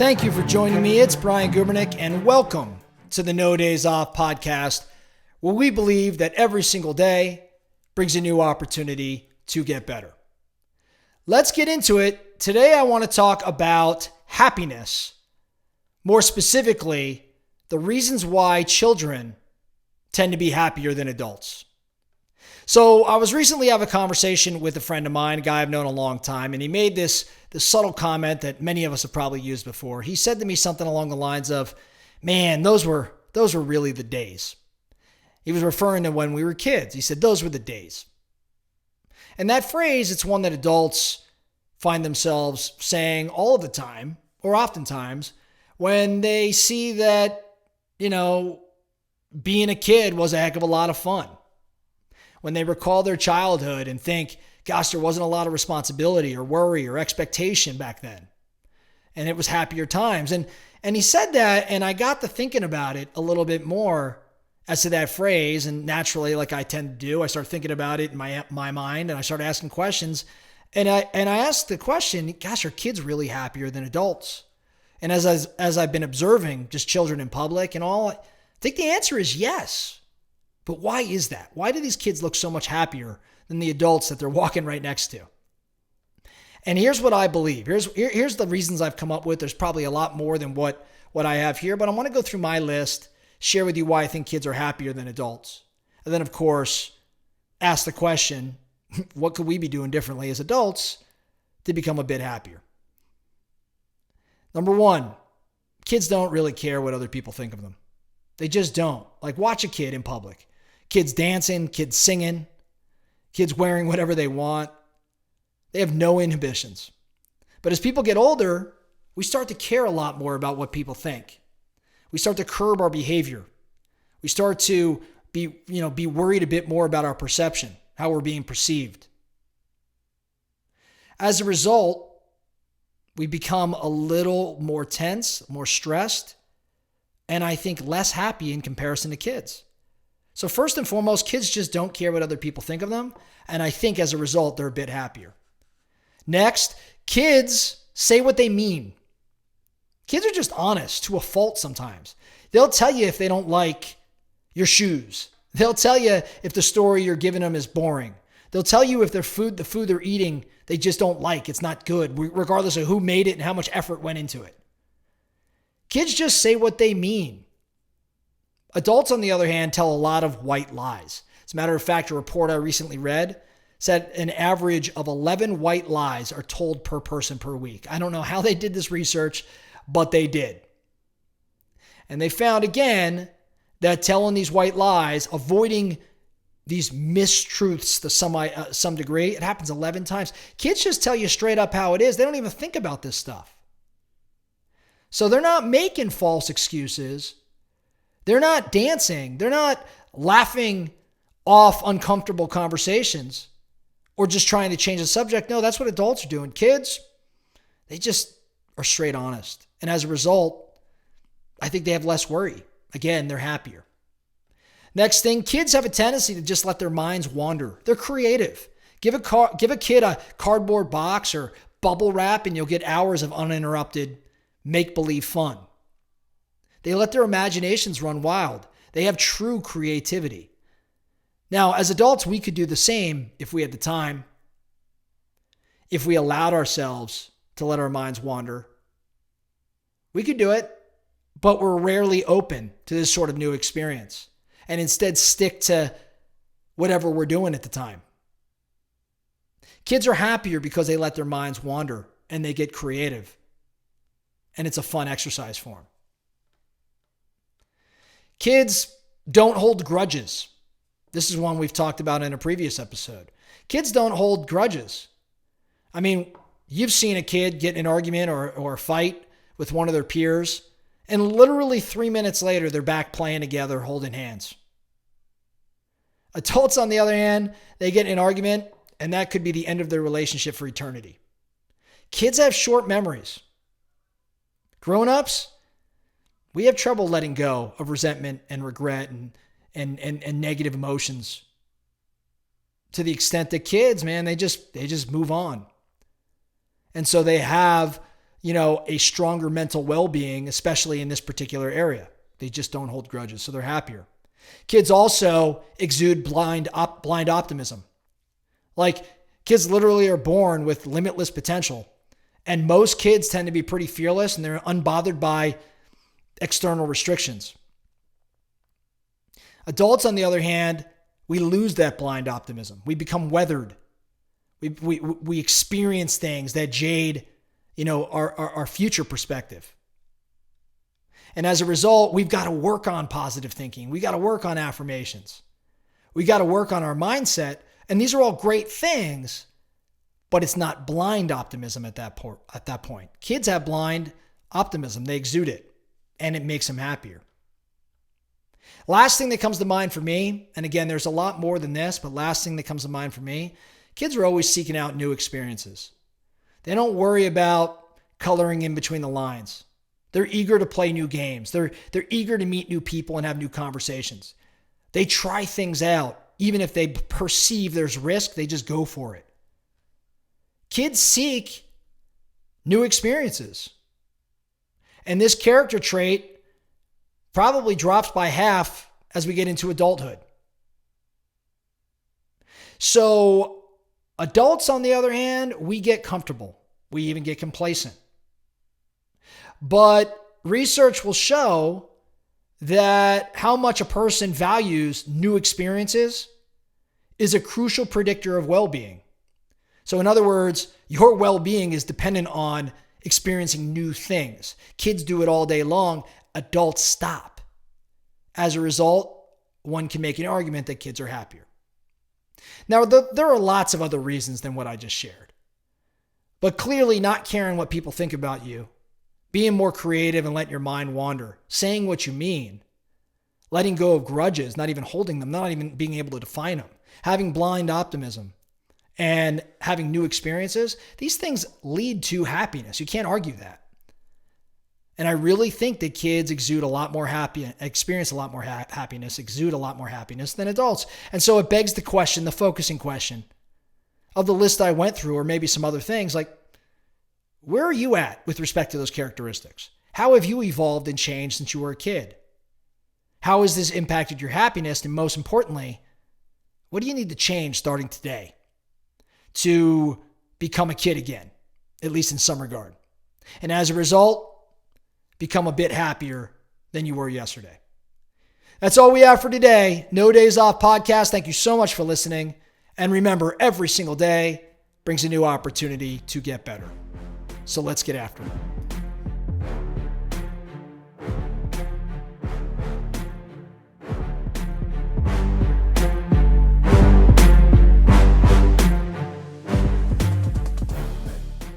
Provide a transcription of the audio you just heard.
Thank you for joining me. It's Brian Gubernick, and welcome to the No Days Off podcast, where we believe that every single day brings a new opportunity to get better. Let's get into it. Today, I want to talk about happiness. More specifically, the reasons why children tend to be happier than adults. So I was recently having a conversation with a friend of mine, a guy I've known a long time, and he made this subtle comment that many of us have probably used before. He said to me something along the lines of, man, those were really the days. He was referring to when we were kids. He said, those were the days. And that phrase, it's one that adults find themselves saying all of the time, or oftentimes, when they see that, being a kid was a heck of a lot of fun. When they recall their childhood and think, gosh, there wasn't a lot of responsibility or worry or expectation back then. And it was happier times. And he said that, and I got to thinking about it a little bit more as to that phrase. And naturally, like I tend to do, I started thinking about it in my mind, and I started asking questions. And I asked the question, gosh, are kids really happier than adults? And as I've been observing just children in public and all, I think the answer is yes. But why is that? Why do these kids look so much happier than the adults that they're walking right next to? And here's what I believe. Here's the reasons I've come up with. There's probably a lot more than what I have here, but I want to go through my list, share with you why I think kids are happier than adults. And then, of course, ask the question, what could we be doing differently as adults to become a bit happier? Number one, kids don't really care what other people think of them. They just don't. Like, watch a kid in public. Kids dancing, kids singing, kids wearing whatever they want. They have no inhibitions. But as people get older, we start to care a lot more about what people think. We start to curb our behavior. We start to be worried a bit more about our perception, how we're being perceived. As a result, we become a little more tense, more stressed, and I think less happy in comparison to kids. So first and foremost, kids just don't care what other people think of them. And I think as a result, they're a bit happier. Next, kids say what they mean. Kids are just honest to a fault sometimes. They'll tell you if they don't like your shoes. They'll tell you if the story you're giving them is boring. They'll tell you if the food they're eating, they just don't like. It's not good, regardless of who made it and how much effort went into it. Kids just say what they mean. Adults, on the other hand, tell a lot of white lies. As a matter of fact, a report I recently read said an average of 11 white lies are told per person per week. I don't know how they did this research, but they did. And they found, again, that telling these white lies, avoiding these mistruths to some degree, it happens 11 times. Kids just tell you straight up how it is. They don't even think about this stuff. So they're not making false excuses. They're not dancing. They're not laughing off uncomfortable conversations or just trying to change the subject. No, that's what adults are doing. Kids, they just are straight honest. And as a result, I think they have less worry. Again, they're happier. Next thing, kids have a tendency to just let their minds wander. They're creative. Give a kid a cardboard box or bubble wrap and you'll get hours of uninterrupted make-believe fun. They let their imaginations run wild. They have true creativity. Now, as adults, we could do the same if we had the time, if we allowed ourselves to let our minds wander. We could do it, but we're rarely open to this sort of new experience and instead stick to whatever we're doing at the time. Kids are happier because they let their minds wander and they get creative. And it's a fun exercise for them. Kids don't hold grudges. This is one we've talked about in a previous episode. Kids don't hold grudges. I mean, you've seen a kid get in an argument or a fight with one of their peers, and literally 3 minutes later, they're back playing together, holding hands. Adults, on the other hand, they get in an argument, and that could be the end of their relationship for eternity. Kids have short memories. Grown-ups, we have trouble letting go of resentment and regret and negative emotions to the extent that kids, man, they just move on. And so they have, a stronger mental well-being, especially in this particular area. They just don't hold grudges, so they're happier. Kids also exude blind optimism. Like, kids literally are born with limitless potential. And most kids tend to be pretty fearless, and they're unbothered by external restrictions. Adults, on the other hand, we lose that blind optimism. We become weathered. We experience things that jade, our future perspective. And as a result, we've got to work on positive thinking. We got to work on affirmations. We got to work on our mindset. And these are all great things, but it's not blind optimism at that point. Kids have blind optimism. They exude it, and it makes them happier. Last thing that comes to mind for me, and again, there's a lot more than this, but last thing that comes to mind for me, kids are always seeking out new experiences. They don't worry about coloring in between the lines. They're eager to play new games. They're eager to meet new people and have new conversations. They try things out. Even if they perceive there's risk, they just go for it. Kids seek new experiences. And this character trait probably drops by half as we get into adulthood. So adults, on the other hand, we get comfortable. We even get complacent. But research will show that how much a person values new experiences is a crucial predictor of well-being. So in other words, your well-being is dependent on experiencing new things. Kids do it all day long. Adults stop. As a result, one can make an argument that kids are happier. Now, there are lots of other reasons than what I just shared. But clearly not caring what people think about you, being more creative and letting your mind wander, saying what you mean, letting go of grudges, not even holding them, not even being able to define them, having blind optimism, and having new experiences, these things lead to happiness. You can't argue that. And I really think that kids exude a lot more experience a lot more happiness, exude a lot more happiness than adults. And so it begs the question, the focusing question of the list I went through, or maybe some other things, like, where are you at with respect to those characteristics? How have you evolved and changed since you were a kid? How has this impacted your happiness? And most importantly, what do you need to change starting today to become a kid again, at least in some regard? And as a result, become a bit happier than you were yesterday. That's all we have for today. No Days Off podcast. Thank you so much for listening. And remember, every single day brings a new opportunity to get better. So let's get after it.